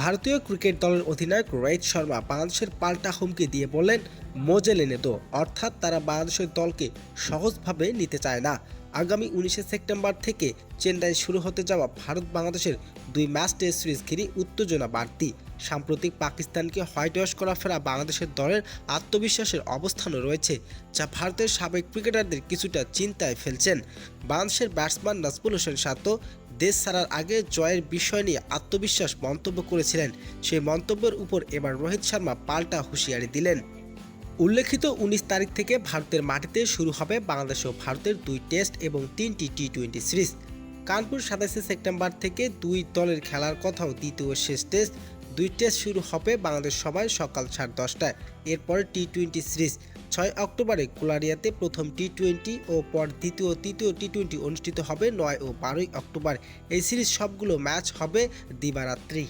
ভারতীয় ক্রিকেট দলের অধিনায়ক রোহিত শর্মা বাংলাদেশের পাল্টা হুমকি দিয়ে বললেন মজে লেনে দো, অর্থাৎ তারা বাংলাদেশের দলকে সহজভাবে নিতে চায় না। আগামী 19 সেপ্টেম্বর থেকে চেন্নাই শুরু হতে যাওয়া ভারত বাংলাদেশের 2 ম্যাচ টেস্ট সিরিজ ঘিরে উত্তেজনা বাড়তি। সাম্প্রতিক পাকিস্তানকে হোয়াইট ওয়াশ করা ফেরা বাংলাদেশের দলের আত্মবিশ্বাসের অবস্থানও রয়েছে, যা ভারতের সাবেক ক্রিকেটারদের কিছুটা চিন্তায় ফেলছেন। বাংলাদেশের ব্যাটসম্যান নাজমুল হোসেন শান্ত দেশ ছাড়ার আগে জয়ের বিষয় নিয়ে আত্মবিশ্বাস মন্তব্য করেছিলেন। সেই মন্তব্যের উপর এবার রোহিত শর্মা পাল্টা হুঁশিয়ারি দিলেন। উল্লেখিত 19 তারিখ থেকে ভারতের মাটিতে শুরু হবে বাংলাদেশ ও ভারতের 2 টেস্ট এবং 3টি টি-20 সিরিজ। কানপুর 27 সেপ্টেম্বর থেকে 2 দলের খেলার কথাও দ্বিতীয় শেষ টেস্ট। 2 টেস্ট শুরু হবে বাংলাদেশ সময় সকাল 10:30টায়। এরপরে টি-20 সিরিজ 6 অক্টোবরে কুলারিয়াতে প্রথম টি-20 ও পর তৃতীয় টি-20 অনুষ্ঠিত হবে 9 ও 12 অক্টোবর। এই সিরিজ সবগুলো ম্যাচ হবে দিবারাত্রি।